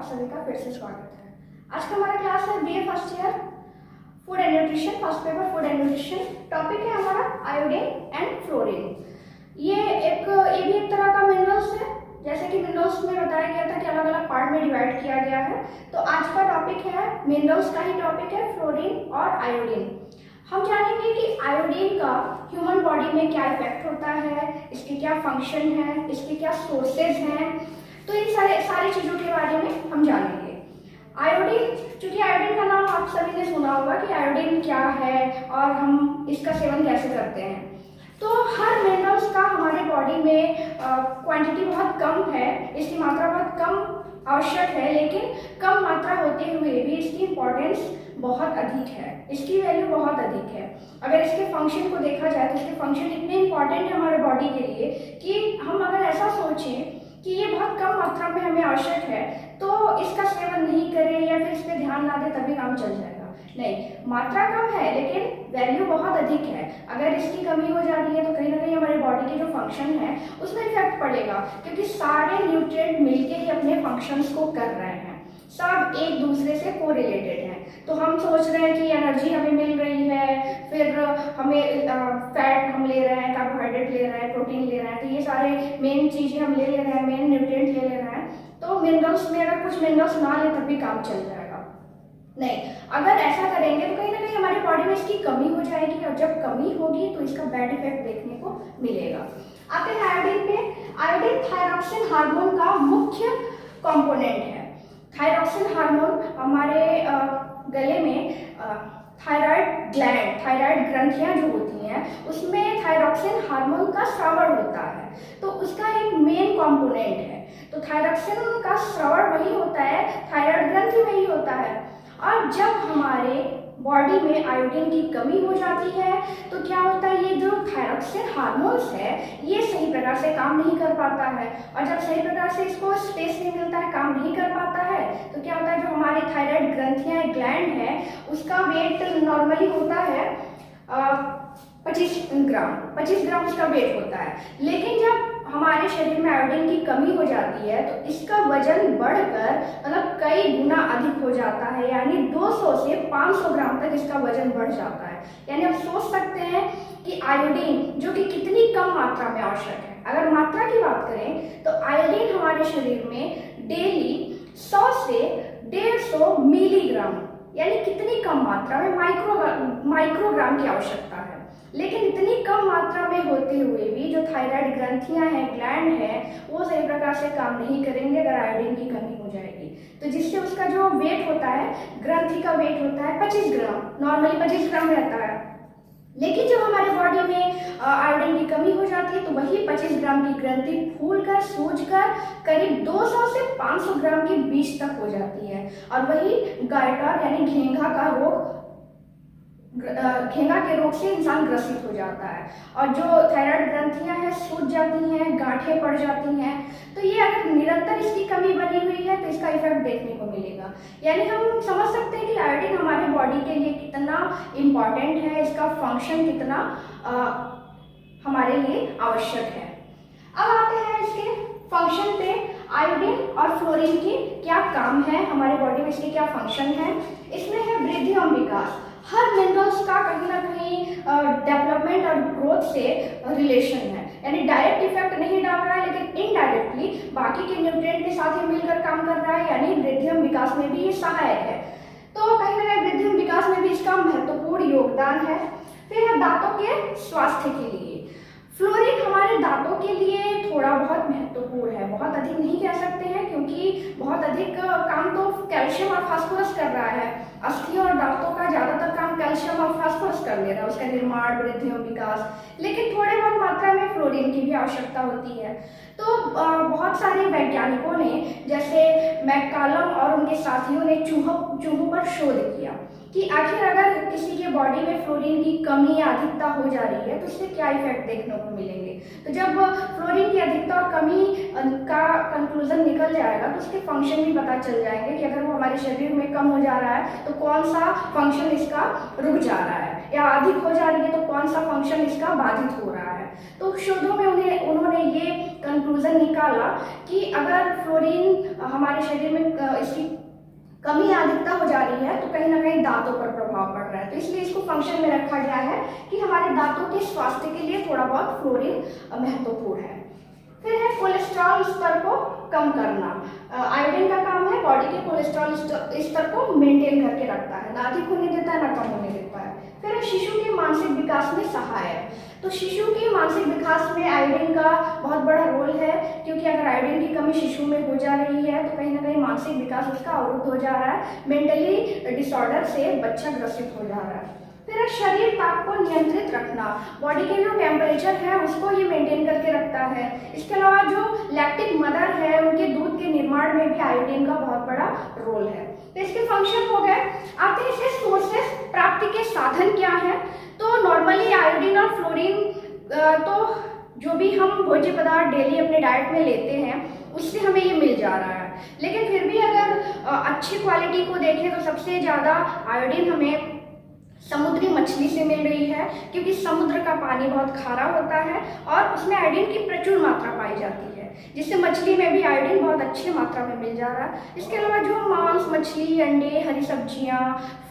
सभी का फिर से स्वागत है। आज का हमारा क्लास है BA first year food and nutrition, first paper food and nutrition. Topic है हमारा आयोडीन एंड फ्लोरीन। ये भी एक तरह का मिनरल्स है। जैसे कि मिनरल्स में बताया गया था कि अलग अलग पार्ट में डिवाइड किया गया है, तो आज का टॉपिक है मिनरल्स का ही टॉपिक है, फ्लोरीन और आयोडीन। हम जानेंगे कि आयोडीन का ह्यूमन बॉडी में क्या इफेक्ट होता है, इसके क्या फंक्शन है, इसके क्या सोर्सेज हैं, तो इन सारी चीज़ों के बारे में हम जानेंगे। आयोडीन, चूंकि आयोडीन का नाम आप सभी ने सुना होगा कि आयोडीन क्या है और हम इसका सेवन कैसे करते हैं। तो हर मिनरल्स का हमारे बॉडी में क्वांटिटी बहुत कम है, इसकी मात्रा बहुत कम आवश्यक है, लेकिन कम मात्रा होते हुए भी इसकी इम्पोर्टेंस बहुत अधिक है, इसकी वैल्यू बहुत अधिक है। अगर इसके फंक्शन को देखा जाए तो इसके फंक्शन इतने इम्पॉर्टेंट है हमारे बॉडी के लिए कि हम अगर ऐसा सोचें कि ये बहुत कम मात्रा में हमें आवश्यक है तो इसका सेवन नहीं करें या फिर इस पर ध्यान ना दें तभी काम चल जाएगा। नहीं, मात्रा कम है लेकिन वैल्यू बहुत अधिक है। अगर इसकी कमी हो जा रही है तो कहीं ना कहीं हमारे बॉडी के जो फंक्शन है उसमें इफेक्ट पड़ेगा, क्योंकि सारे न्यूट्रिएंट मिलके ही अपने फंक्शंस को कर रहे हैं, सब एक दूसरे से कोरिलेटेड हैं। तो हम सोच रहे हैं कि एनर्जी हमें मिल रही है, फिर हमें फैट हम ले रहे हैं, कार्बोहाइड्रेट ले रहे हैं, प्रोटीन ले रहे हैं, तो ये सारे मेन चीज़ें हम ले रहे हैं, मेन न्यूट्रिएंट ले रहे हैं। तो मिनरल्स में अगर कुछ मिनरल्स ना ले तब भी काम चल जाएगा। नहीं, अगर ऐसा करेंगे तो कहीं ना कहीं हमारी बॉडी में इसकी कमी हो जाएगी, और जब कमी होगी तो इसका बैड इफेक्ट देखने को मिलेगा। आते हैं आयोडीन पे। आयोडीन थायरॉक्सिन हार्मोन का मुख्य कंपोनेंट है। थायरॉक्सिन हार्मोन हमारे गले में थायराइड ग्लैंड, थायराइड ग्रंथियां जो होती हैं उसमें थायरॉक्सिन हार्मोन का स्रावण होता है, तो उसका एक मेन कंपोनेंट है। तो थायरॉक्सिन का स्रावण वही होता है, थायराइड ग्रंथि में ही होता है। और जब हमारे बॉडी में आयोडीन की कमी हो जाती है तो क्या होता है, ये जो थायरॉक्सिन हार्मोन्स है ये सही प्रकार से काम नहीं कर पाता है, और जब सही प्रकार से इसको स्पेस नहीं मिलता है, काम नहीं कर पाता है, तो क्या होता है, जो हमारी थायराइड ग्रंथियां ग्लैंड है उसका वेट नॉर्मली होता है 25 ग्राम उसका वेट होता है। लेकिन जब हमारे शरीर में आयोडीन की कमी हो जाती है तो इसका वजन बढ़कर मतलब कई गुना अधिक हो जाता है, यानी 200 से 500 ग्राम तक इसका वजन बढ़ जाता है। यानी आप सोच सकते हैं कि आयोडीन जो कि कितनी कम मात्रा में आवश्यक है। अगर मात्रा की बात करें तो आयोडीन हमारे शरीर में डेली 100 से 150 मिलीग्राम, यानी कितनी कम मात्रा में, माइक्रोग्राम की आवश्यकता है। लेकिन इतनी कम मात्रा में होते हुए भी जो थायराइड ग्रंथियां हैं, ग्लैंड हैं, वो सही प्रकार से काम नहीं करेंगे अगर आयोडीन की कमी हो जाएगी, तो जिससे उसका जो वेट होता है, ग्रंथि का वेट होता है 25 ग्राम, नॉर्मली 25 ग्राम रहता है। लेकिन जब हमारे बॉडी में आयोडीन की कमी हो जाती है तो वही 25 ग्राम की ग्रंथि फूलकर सूजकर करीब 200 से 500 ग्राम के बीच तक हो जाती है, और वही गायटर यानी घेंघा के रोग से इंसान ग्रसित हो जाता है, और जो थायराइड ग्रंथियां हैं सूज जाती हैं, गांठें पड़ जाती हैं। तो ये अगर निरंतर इसकी कमी बनी हुई है तो इसका इफेक्ट देखने को मिलेगा। यानी हम समझ सकते हैं कि आयोडीन हमारे बॉडी के लिए कितना इम्पॉर्टेंट है, इसका फंक्शन कितना हमारे लिए आवश्यक है। अब आते हैं इसके फंक्शन पे। आयोडीन और फ्लोरीन की क्या काम है हमारे बॉडी में, इसके क्या फंक्शन है। इसमें है वृद्धि और विकास। हर मिनरल्स का कहीं ना कहीं डेवलपमेंट और ग्रोथ से रिलेशन है, यानी डायरेक्ट इफेक्ट नहीं डाल रहा है लेकिन इनडायरेक्टली बाकी के न्यूट्रिएंट के साथ ही मिलकर काम कर रहा है, यानी वृद्धि और विकास में भी ये सहायक है। तो कहीं ना कहीं वृद्धि और विकास में भी इसका महत्वपूर्ण योगदान है। फिर है दांतों के स्वास्थ्य के लिए। फ्लोरीन हमारे दांतों के लिए थोड़ा बहुत महत्वपूर्ण है, बहुत अधिक नहीं कह सकते हैं क्योंकि बहुत अधिक काम तो कैल्शियम और फास्फोरस कर रहा है। अस्थियों और दांतों का ज्यादातर काम कैल्शियम और फास्फोरस कर ले रहा है, उसका निर्माण, वृद्धि और विकास। लेकिन थोड़े बहुत मात्रा में फ्लोरीन की भी आवश्यकता होती है। तो बहुत सारे वैज्ञानिकों ने, जैसे मैककालम और उनके साथियों ने चूहों पर शोध किया कि आखिर अगर किसी के बॉडी में फ्लोरीन की कमी या अधिकता हो जा रही है तो उससे क्या इफेक्ट देखने को मिलेंगे। तो जब फ्लोरीन की अधिकता और कमी का कंक्लूजन निकल जाएगा तो उसके फंक्शन भी पता चल जाएंगे कि अगर वो हमारे शरीर में कम हो जा रहा है तो कौन सा फंक्शन इसका रुक जा रहा है या अधिक हो जा रही है तो कौन सा फंक्शन इसका बाधित हो रहा है। तो शोधों में उन्होंने ये कंक्लूजन निकाला कि अगर फ्लोरीन हमारे शरीर में इसकी कमी या अधिकता हो जा रही है तो कहीं ना कहीं दांतों पर प्रभाव पड़ रहा है। तो इसलिए इसको फंक्शन में रखा गया है कि हमारे दांतों के स्वास्थ्य के लिए थोड़ा बहुत फ्लोरीन महत्वपूर्ण है। फिर है कोलेस्ट्रॉल स्तर को कम करना। आयोडीन का काम है बॉडी के कोलेस्ट्रॉल स्तर को मेंटेन करके रखता है, ना अधिक होने देता है ना कम होने देता है। फिर शिशु के मानसिक विकास में सहायक। तो शिशु के मानसिक विकास में आयोडीन का बहुत बड़ा रोल है, क्योंकि अगर आयोडीन की कमी शिशु में हो जा रही है तो कहीं ना कहीं मानसिक विकास उसका अवरुद्ध हो जा रहा है, मेंटली डिसऑर्डर से बच्चा ग्रसित हो जा रहा है। फिर शरीर ताप को नियंत्रित रखना। बॉडी के जो टेम्परेचर है उसको ये मेंटेन करके रखता है। इसके अलावा जो लैक्टिक मदर है उनके दूध के निर्माण में भी आयोडीन का बहुत बड़ा रोल है। तो इसके फंक्शन हो गए। आते हैं इसके सोर्सेस, प्राप्ति के साधन क्या है। तो नॉर्मली आयोडीन और फ्लोरीन तो जो भी हम भोज्य पदार्थ डेली अपने डाइट में लेते हैं उससे हमें ये मिल जा रहा है, लेकिन फिर भी अगर अच्छी क्वालिटी को देखें तो सबसे ज़्यादा आयोडीन हमें समुद्री मछली से मिल रही है, क्योंकि समुद्र का पानी बहुत खारा होता है और उसमें आयोडीन की प्रचुर मात्रा पाई जाती है, जिससे मछली में भी आयोडीन बहुत अच्छी मात्रा में मिल जा रहा है। इसके अलावा जो मांस, मछली, अंडे, हरी सब्जियां,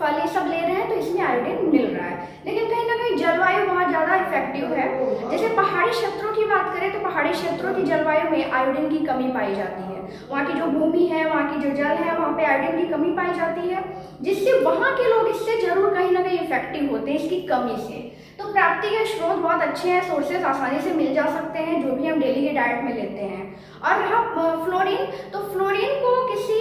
फल ये सब ले रहे हैं तो इसमें आयोडीन मिल रहा है। लेकिन कहीं ना कहीं जलवायु बहुत ज़्यादा इफेक्टिव है। जैसे पहाड़ी क्षेत्रों की बात करें तो पहाड़ी क्षेत्रों की जलवायु में आयोडीन की कमी पाई जाती है। वहाँ की जो भूमि है, वहाँ की जो जल है, वहाँ पे आयोडीन की कमी पाई जाती है, जिससे वहाँ के लोग इससे जरूर कहीं ना कहीं इफेक्टिव होते हैं इसकी कमी से। तो प्राप्ति के स्रोत बहुत अच्छे हैं, सोर्सेज आसानी से मिल जा सकते हैं जो भी हम डेली के डाइट में लेते हैं। और रहा फ्लोरीन, तो फ्लोरीन को किसी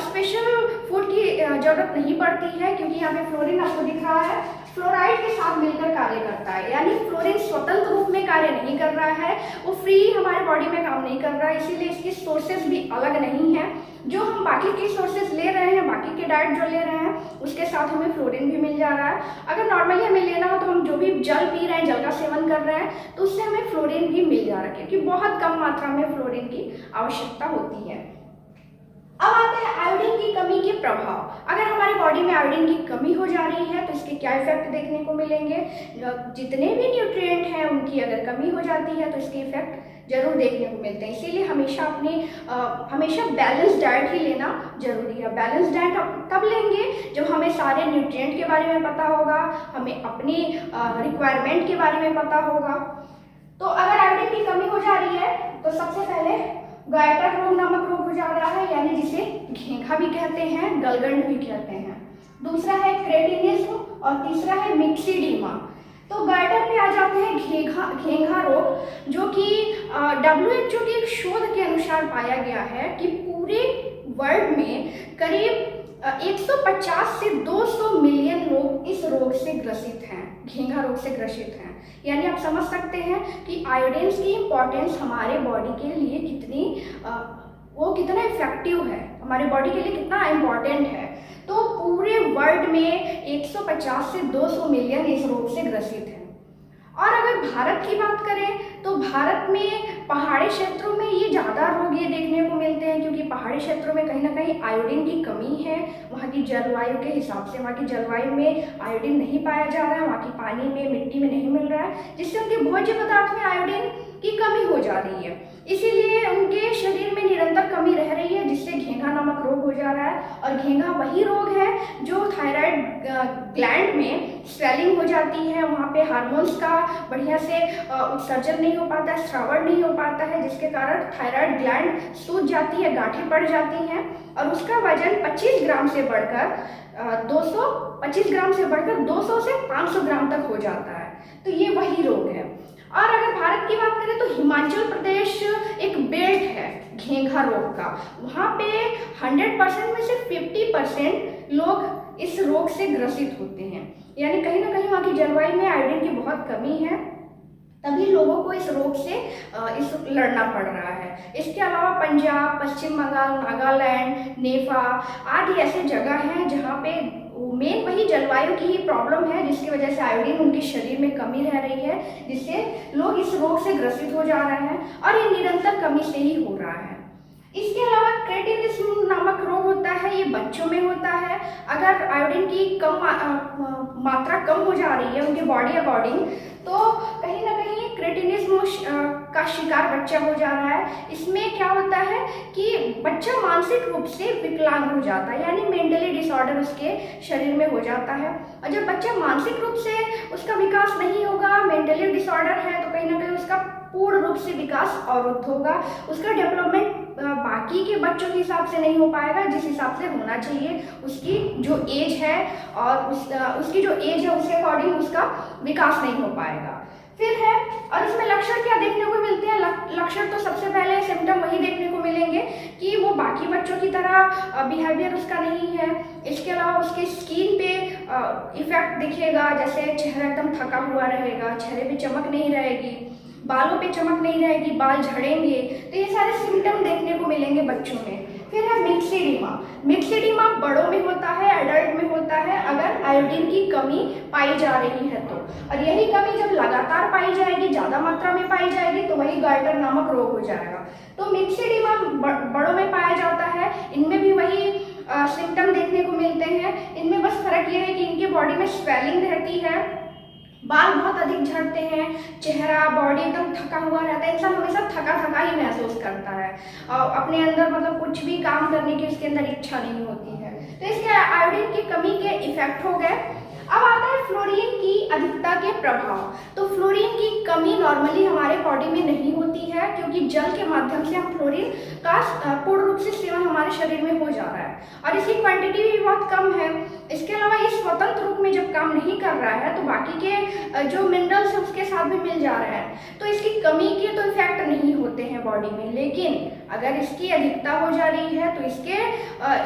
स्पेशल फूड की जरूरत नहीं पड़ती है, क्योंकि यहाँ पे फ्लोरीन आपको दिख रहा है फ्लोराइड के साथ मिलकर कार्य करता है। यानी फ्लोरीन स्वतंत्र रूप में कार्य नहीं कर रहा है, वो फ्री हमारे बॉडी में काम नहीं कर रहा है, इसीलिए इसकी सोर्सेज भी अलग नहीं है। जो हम बाकी की सोर्सेज ले रहे हैं, बाकी के डाइट जो ले रहे हैं उसके साथ हमें फ्लोरीन भी मिल जा रहा है। अगर नॉर्मली हमें लेना हो तो हम जो भी जल पी रहे हैं, जल का सेवन कर रहे हैं, तो उससे हमें फ्लोरीन भी मिल जा रहा है, क्योंकि बहुत कम मात्रा में फ्लोरीन की आवश्यकता होती है। अब आते हैं आयोडीन की कमी के प्रभाव। अगर हमारी बॉडी में आयोडीन की कमी हो जा रही है तो इसके क्या इफेक्ट देखने को मिलेंगे। जितने भी न्यूट्रिएंट हैं उनकी अगर कमी हो जाती है तो इसके इफेक्ट जरूर देखने को मिलते हैं। इसीलिए हमेशा बैलेंस डाइट ही लेना जरूरी है। बैलेंस डाइट तब लेंगे जब हमें सारे न्यूट्रिएंट के बारे में पता होगा, हमें अपनी रिक्वायरमेंट के बारे में पता होगा। तो अगर आयोडीन की कमी हो जा रही है तो सबसे पहले गायटर रोग नामक रोग हो जा रहा है, यानी जिसे घेंघा भी कहते हैं, गलगंड भी कहते हैं। दूसरा है क्रेटिनिज्म और तीसरा है मिक्सिडीमा। तो गायटर पे आ जाते हैं घेंघा रोग, जो कि WHO की एक शोध के अनुसार पाया गया है कि पूरे वर्ल्ड में करीब 150 से 200 मिलियन लोग इस रोग से ग्रसित हैं, घेंघा रोग से ग्रसित हैं। यानी आप समझ सकते हैं कि आयोडीन की इम्पोर्टेंस हमारे बॉडी के लिए कितना इफेक्टिव है, हमारे बॉडी के लिए कितना इम्पोर्टेंट है। तो पूरे वर्ल्ड में 150 से 200 मिलियन इस रोग से ग्रसित हैं। और अगर भारत की बात करें तो भारत में पहाड़ी क्षेत्रों में ये ज़्यादा रोग ये देखने को मिलते हैं, क्योंकि पहाड़ी क्षेत्रों में कहीं ना कहीं आयोडीन की कमी है। वहाँ की जलवायु के हिसाब से, वहाँ की जलवायु में आयोडीन नहीं पाया जा रहा है, वहाँ की पानी में, मिट्टी में नहीं मिल रहा है, जिससे उनके भोज्य पदार्थ में आयोडीन की कमी हो जा रही है। इसीलिए उनके शरीर में निरंतर कमी रह रही है, जिससे घेंघा नामक रोग हो जा रहा है। और घेंघा वही रोग है जो थायराइड ग्लैंड में स्वेलिंग हो जाती है, वहाँ पे हार्मोन्स का बढ़िया से उत्सर्जन नहीं हो पाता है, स्रावण नहीं हो पाता है, जिसके कारण थायराइड ग्लैंड सूज जाती है, गांठें पड़ जाती हैं और उसका वजन 25 ग्राम से बढ़कर 200 से 500 ग्राम तक हो जाता है। तो ये वही रोग है। और अगर भारत की बात करें तो हिमाचल प्रदेश एक बेल्ट है घेंघा रोग का। वहाँ पे 100% में से 50% लोग इस रोग से ग्रसित होते हैं। यानी कहीं ना कहीं वहाँ की जलवायु में आयोडीन की बहुत कमी है, तभी लोगों को इस रोग से लड़ना पड़ रहा है। इसके अलावा पंजाब, पश्चिम बंगाल, नागालैंड, नेपाल आदि ऐसे जगह हैं जहाँ पे मेन वही जलवायु की ही प्रॉब्लम है, जिसकी वजह से आयोडीन उनके शरीर में कमी रह रही है, जिससे लोग इस रोग से ग्रसित हो जा रहे हैं और ये निरंतर कमी से ही हो रहा है। इसके अलावा क्रेटिनिज्म नामक रोग होता है, ये बच्चों में होता है। अगर आयोडीन की मात्रा कम हो जा रही है उनके बॉडी अकॉर्डिंग, तो कहीं ना कहीं क्रेटिनिज्म का शिकार बच्चा हो जा रहा है। इसमें क्या होता है कि बच्चा मानसिक रूप से विकलांग हो जाता है, यानी मेंटली डिसऑर्डर उसके शरीर में हो जाता है। और जब बच्चा मानसिक रूप से उसका विकास नहीं होगा, मेंटली डिसऑर्डर है, तो कहीं ना कहीं उसका पूर्ण रूप से विकास अवरुद्ध होगा। उसका डेवलपमेंट बाकी के बच्चों के हिसाब से नहीं हो पाएगा, जिस हिसाब से होना चाहिए। उसकी जो एज है और उसकी जो एज है उसके अकॉर्डिंग उसका विकास नहीं हो पाएगा। फिर है, और इसमें लक्षण क्या देखने को मिलते हैं? लक्षण तो सबसे पहले सिम्टम वही देखने को मिलेंगे कि वो बाकी बच्चों की तरह बिहेवियर उसका नहीं है। इसके अलावा उसके स्किन पे इफेक्ट दिखेगा, जैसे चेहरा एकदम थका हुआ रहेगा, चेहरे पे चमक नहीं रहेगी, बालों पे चमक नहीं रहेगी, बाल झड़ेंगे। तो ये सारे सिम्टम देखने को मिलेंगे बच्चों में। फिर है मिक्सिडीमा। मिक्सिडीमा बड़ों में होता है, एडल्ट में होता है, अगर आयोडीन की कमी पाई जा रही है तो। और यही कमी जब लगातार पाई जाएगी, ज़्यादा मात्रा में पाई जाएगी, तो वही गार्टर नामक रोग हो जाएगा। तो मिक्सिडीमा बड़ों में पाया जाता है। इनमें भी वही सिम्टम देखने को मिलते हैं। इनमें बस फर्क ये है कि इनके बॉडी में स्वेलिंग रहती है, बाल बहुत अधिक झड़ते हैं, चेहरा बॉडी एकदम थका हुआ रहता है। इंसान हमेशा थका थका ही महसूस करता है और अपने अंदर मतलब कुछ भी काम करने की उसके अंदर इच्छा नहीं होती है। तो इसके आयोडीन की कमी के इफेक्ट हो गए। अब आता है फ्लोरीन की अधिकता के प्रभाव। तो फ्लोरीन की कमी नॉर्मली हमारे बॉडी में नहीं होती है, क्योंकि जल के माध्यम से हम फ्लोरीन का पूर्ण रूप से सेवन हमारे शरीर में हो जा रहा है और इसकी क्वांटिटी भी बहुत कम है। इसके अलावा ये स्वतंत्र रूप में जब काम नहीं कर रहा है तो बाकी के जो मिनरल्स है उसके साथ भी मिल जा रहे हैं, तो इसकी कमी के तो इफेक्ट नहीं होते हैं बॉडी में। लेकिन अगर इसकी अधिकता हो जा रही है तो इसके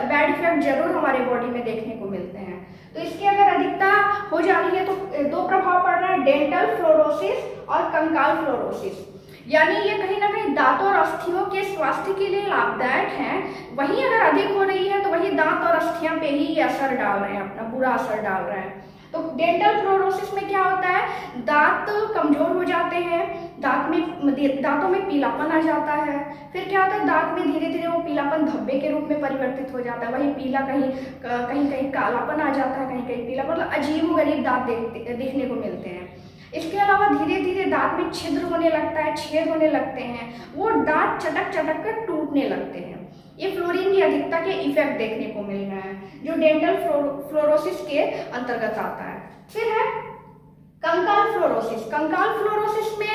बैड इफेक्ट जरूर हमारे बॉडी में देखने को मिलते हैं। तो इसकी अगर अधिकता हो जा रही है तो दो प्रभाव पड़ रहा है, डेंटल फ्लोरोसिस और कंकाल फ्लोरोसिस। यानी ये कहीं ना कहीं दांतों और अस्थियों के स्वास्थ्य के लिए लाभदायक हैं। वहीं अगर अधिक हो रही है तो वही दांत और अस्थियां पे ही ये असर डाल रहे हैं, अपना बुरा असर डाल रहे हैं। तो डेंटल फ्लोरोसिस में क्या होता है, दांत कमजोर हो जाते हैं, दांतों में पीलापन आ जाता है। फिर क्या होता है, दांत में धीरे धीरे वो पीलापन धब्बे के रूप में परिवर्तित हो जाता है। वही पीला कहीं कालापन आ जाता है, कहीं कहीं पीला, मतलब अजीबोगरीब दांत देखने को मिलते हैं। इसके अलावा धीरे धीरे दांत में छिद्र होने लगता है, छेद होने लगते हैं, वो दांत चटक चटक कर टूटने लगते हैं। ये फ्लोरीन की अधिकता के इफेक्ट देखने को मिल रहा है, जो डेंटल फ्लोरोसिस के अंतर्गत आता है। फिर है कंकाल फ्लोरोसिस। कंकाल फ्लोरोसिस में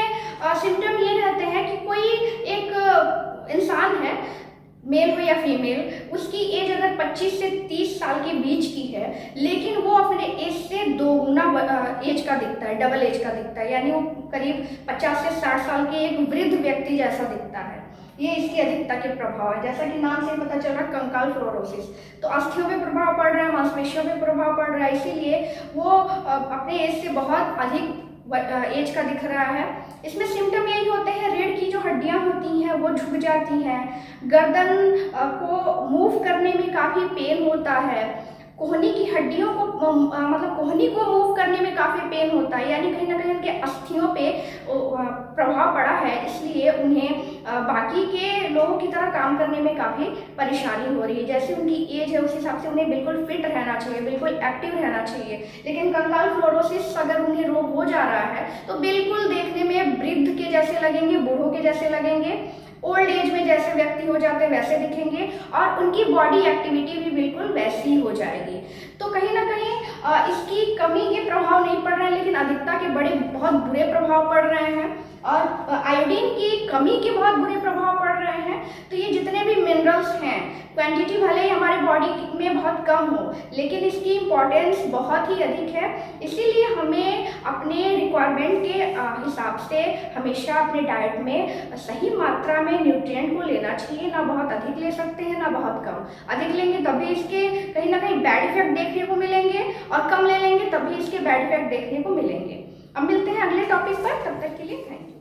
सिम्टम ये रहते हैं कि कोई एक इंसान है, मेल हो या फीमेल, उसकी एज अगर 25 से 30 साल के बीच की है, लेकिन वो अपने एज से 2 गुना एज का दिखता है, डबल एज का दिखता है, यानी वो करीब 50 से 60 साल के एक वृद्ध व्यक्ति जैसा दिखता है। ये इसकी अधिकता के प्रभाव है। जैसा कि नाम से पता चल रहा है, कंकाल फ्लोरोसिस, तो अस्थियों पे प्रभाव पड़ रहा है, मांसपेशियों पे प्रभाव पड़ रहा है, इसीलिए वो अपने एज से बहुत अधिक एज का दिख रहा है। इसमें सिम्टम यही होते हैं, रीढ़ की जो हड्डियां होती हैं वो झुक जाती हैं, गर्दन को मूव करने में काफ़ी पेन होता है, कोहनी की हड्डियों को मतलब कोहनी को मूव करने में काफ़ी पेन होता है, यानी कहीं ना कहीं उनके अस्थियों पे प्रभाव पड़ा है, इसलिए उन्हें बाकी के लोगों की तरह काम करने में काफ़ी परेशानी हो रही है। जैसे उनकी एज है उस हिसाब से उन्हें बिल्कुल फिट रहना चाहिए, बिल्कुल एक्टिव रहना चाहिए, लेकिन कंकाल फ्लोरोसिस अगर उन्हें रोग हो जा रहा है तो बिल्कुल देखने में वृद्ध के जैसे लगेंगे, बूढ़ों के जैसे लगेंगे, ओल्ड एज में जैसे व्यक्ति हो जाते हैं वैसे दिखेंगे और उनकी बॉडी एक्टिविटी भी बिल्कुल वैसी ही हो जाएगी। तो कहीं ना कहीं इसकी कमी के प्रभाव नहीं पड़ रहे हैं, लेकिन अधिकता के बहुत बुरे प्रभाव पड़ रहे हैं और आयोडीन की कमी के बहुत बुरे प्रभाव पड़ रहे हैं। तो ये जितने भी मिनरल्स हैं, क्वांटिटी भले ही हमारी बॉडी में बहुत कम हो, लेकिन इसकी इम्पोर्टेंस बहुत ही अधिक है। इसीलिए हमें अपने रिक्वायरमेंट के हिसाब से हमेशा अपने डाइट में सही मात्रा में न्यूट्रिएंट को लेना चाहिए। ना बहुत अधिक ले सकते हैं, ना बहुत कम। अधिक लेंगे तभी इसके कहीं ना कहीं बैड इफेक्ट देखने को मिलेंगे और कम ले लेंगे तभी इसके बैड इफेक्ट देखने को मिलेंगे। अब मिलते हैं अगले टॉपिक पर, तब तक के लिए थैंक यू।